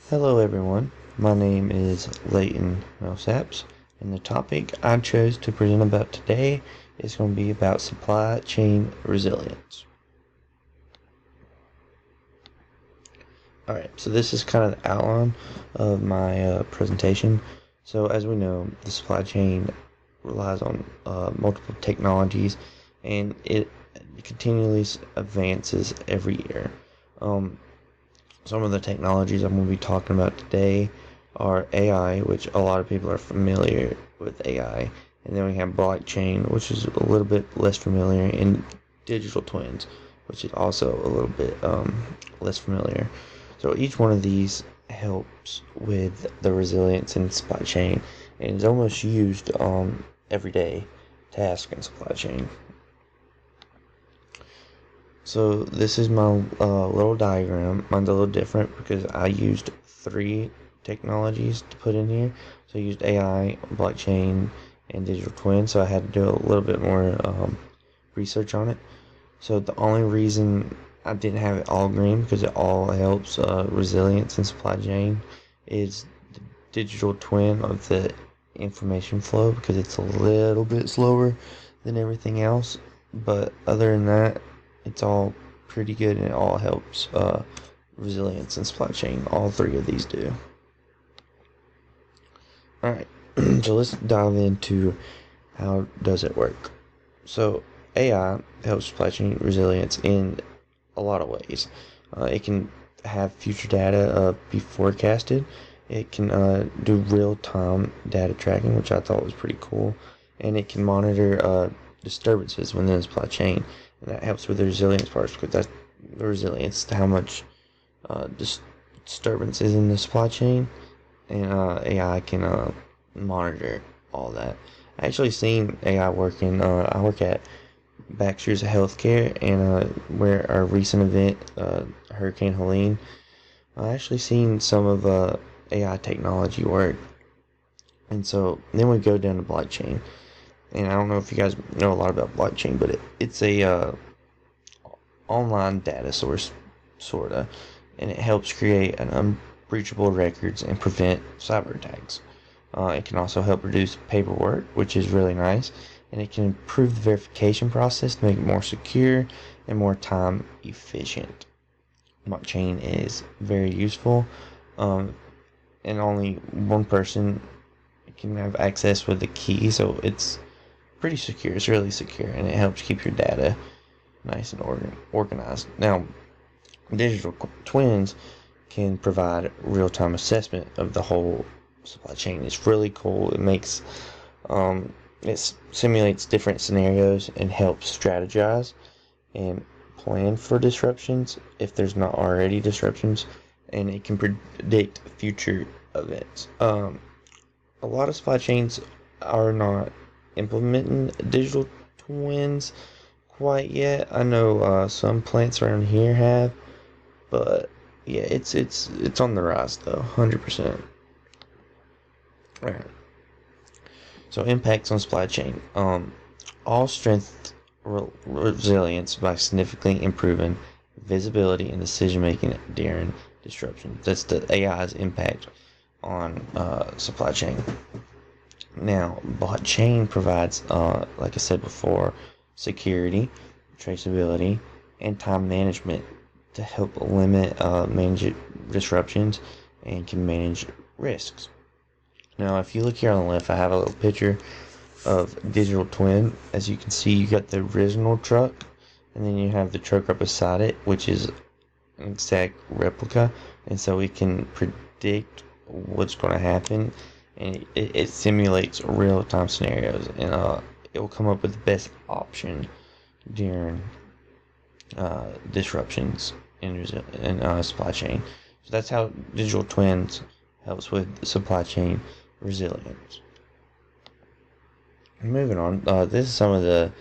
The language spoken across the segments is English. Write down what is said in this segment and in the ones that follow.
Hello everyone, my name is Leighton Millsaps, and the topic I chose to present about today is going to be about supply chain resilience. Alright, so this is kind of the outline of my presentation. So as we know, the supply chain relies on multiple technologies, and it continually advances every year. Some of the technologies I'm going to be talking about today are AI, which a lot of people are familiar with AI, and then we have blockchain, which is a little bit less familiar, and digital twins, which is also a little bit less familiar. So each one of these helps with the resilience in supply chain, and is almost used on everyday task in supply chain. So this is my little diagram. Mine's a little different because I used three technologies to put in here. So I used AI, blockchain, and digital twin. So I had to do a little bit more research on it. So the only reason I didn't have it all green, because it all helps resilience and supply chain, is the digital twin of the information flow, because it's a little bit slower than everything else. But other than that, it's all pretty good, and it all helps resilience and supply chain. All three of these do. Alright, so let's dive into how does it work. So AI helps supply chain resilience in a lot of ways. It can have future data be forecasted. It can do real-time data tracking, which I thought was pretty cool. And it can monitor disturbances within the supply chain. And that helps with the resilience part, because that's the resilience to how much disturbance is in the supply chain, and AI can monitor all that. I actually seen AI working. I work at Baxter's Healthcare, and where our recent event, Hurricane Helene, I actually seen some of AI technology work. And so then we go down to blockchain. And I don't know if you guys know a lot about blockchain, but it's a online data source, sorta, and it helps create an unbreachable records and prevent cyber attacks. It can also help reduce paperwork, which is really nice, and it can improve the verification process to make it more secure and more time efficient. Blockchain is very useful, and only one person can have access with the key, so it's pretty secure. It's really secure, and it helps keep your data nice and organized. Now, digital twins can provide real-time assessment of the whole supply chain. It's really cool. It simulates different scenarios and helps strategize and plan for disruptions if there's not already disruptions, and it can predict future events. A lot of supply chains are not implementing digital twins quite yet. I know some plants around here have, but yeah, it's on the rise though, 100%. All right. So impacts on supply chain. All strength resilience by significantly improving visibility and decision making during disruption. That's the AI's impact on supply chain. Now, blockchain provides, like I said before, security, traceability, and time management to help limit manage disruptions and can manage risks. Now, if you look here on the left, I have a little picture of digital twin. As you can see, you got the original truck, and then you have the truck right beside it, which is an exact replica, and so we can predict what's going to happen, and it simulates real-time scenarios, and it will come up with the best option during disruptions in supply chain. So that's how digital twins helps with supply chain resilience. Moving on, this is some of the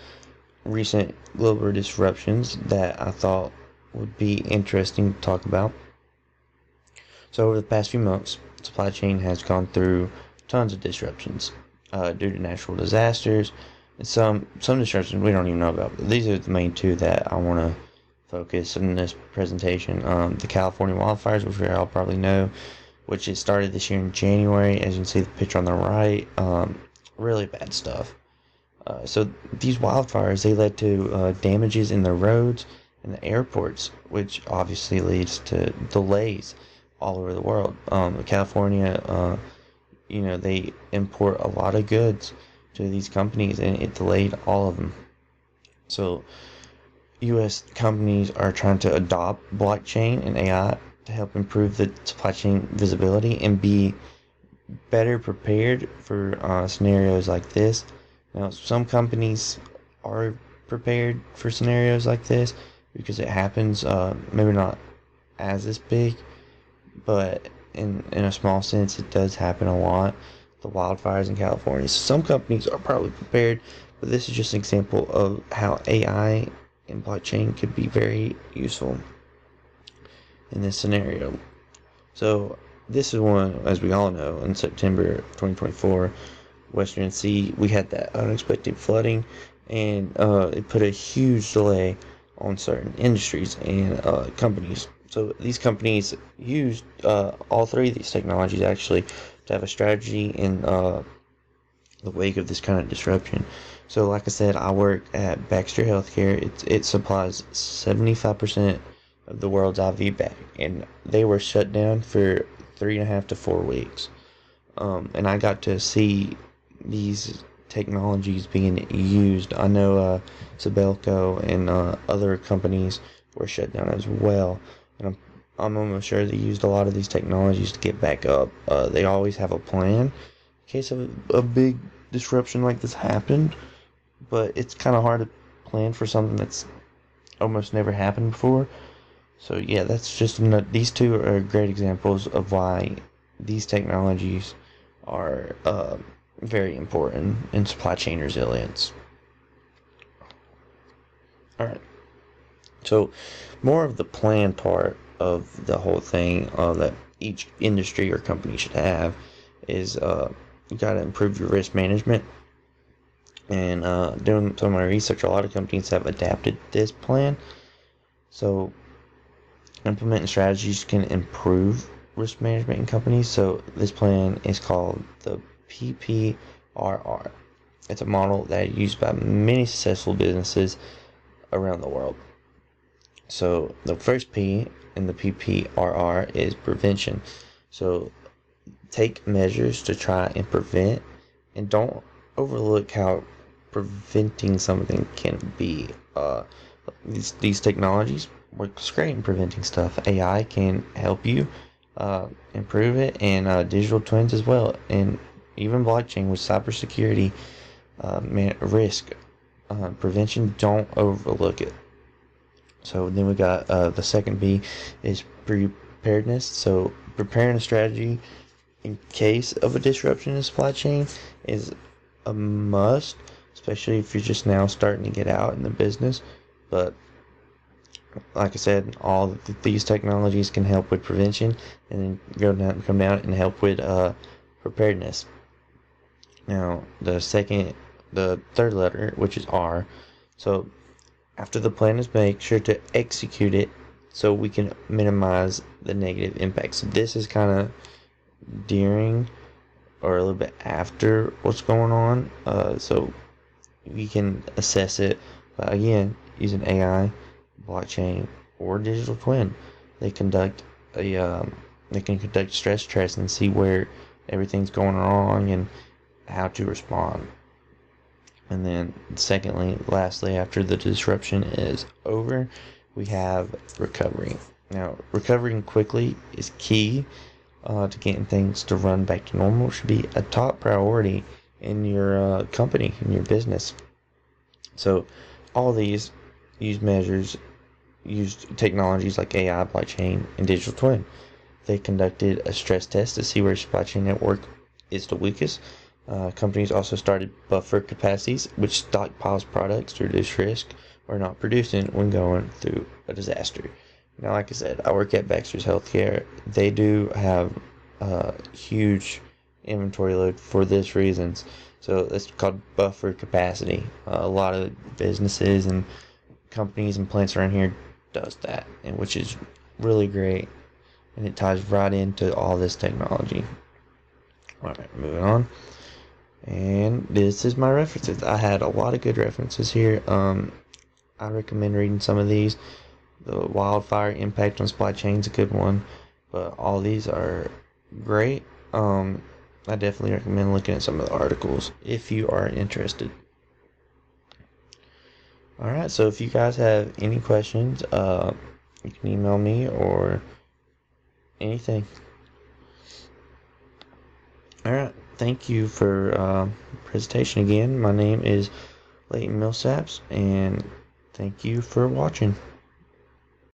recent global disruptions that I thought would be interesting to talk about. So over the past few months, supply chain has gone through tons of disruptions due to natural disasters, and some disruptions we don't even know about. But these are the main two that I want to focus in this presentation. The California wildfires, which we all probably know, which it started this year in January, as you can see the picture on the right. Really bad stuff. So these wildfires, they led to damages in the roads and the airports, which obviously leads to delays all over the world. California, they import a lot of goods to these companies, and it delayed all of them. So U.S. companies are trying to adopt blockchain and AI to help improve the supply chain visibility and be better prepared for scenarios like this. Now, some companies are prepared for scenarios like this because it happens, maybe not as this big, but in a small sense, it does happen a lot. The wildfires in California. So some companies are probably prepared, but this is just an example of how AI and blockchain could be very useful in this scenario. So this is one, as we all know, in September 2024, Western Tennessee, we had that unexpected flooding, and it put a huge delay on certain industries and companies. So these companies used all three of these technologies actually to have a strategy in the wake of this kind of disruption. So like I said, I work at Baxter Healthcare. It supplies 75% of the world's IV bag, and they were shut down for 3.5 to 4 weeks. And I got to see these technologies being used. I know Sabelco and other companies were shut down as well, and I'm almost sure they used a lot of these technologies to get back up. They always have a plan in case of a big disruption like this happened, but it's kind of hard to plan for something that's almost never happened before. So yeah, that's just these two are great examples of why these technologies are very important in supply chain resilience. All right. So more of the plan part of the whole thing that each industry or company should have is you got to improve your risk management. And doing some of my research, a lot of companies have adapted this plan. So implementing strategies can improve risk management in companies. So this plan is called the PPRR. It's a model that is used by many successful businesses around the world. So the first P in the PPRR is prevention. So take measures to try and prevent, and don't overlook how preventing something can be. These technologies work great in preventing stuff. AI can help you improve it, and digital twins as well, and even blockchain with cybersecurity risk prevention. Don't overlook it. So then we got the second B is preparedness. So preparing a strategy in case of a disruption in the supply chain is a must, especially if you're just now starting to get out in the business. But like I said, all these technologies can help with prevention, and then come down and help with preparedness. Now the third letter, which is R. So after the plan is made, make sure to execute it so we can minimize the negative impacts. So this is kind of during or a little bit after what's going on, so we can assess it by, again, using AI, blockchain, or digital twin. They can conduct stress tests and see where everything's going wrong and how to respond. And then lastly, after the disruption is over, we have recovery. Now, recovering quickly is key to getting things to run back to normal. It should be a top priority in your company, in your business. So all these used technologies like AI, blockchain, and digital twin. They conducted a stress test to see where supply chain network is the weakest. Companies also started buffer capacities, which stockpiles products to reduce risk or not producing when going through a disaster. Now, like I said, I work at Baxter's Healthcare. They do have a huge inventory load for this reasons. So it's called buffer capacity. A lot of businesses and companies and plants around here does that, and which is really great. and it ties right into all this technology. Alright, moving on. And this is my references. I had a lot of good references here. I recommend reading some of these. The wildfire impact on supply chain is a good one, but all these are great. I definitely recommend looking at some of the articles if you are interested. Alright, so if you guys have any questions, you can email me or anything. Alright, thank you for presentation again. My name is Leighton Millsaps, and thank you for watching.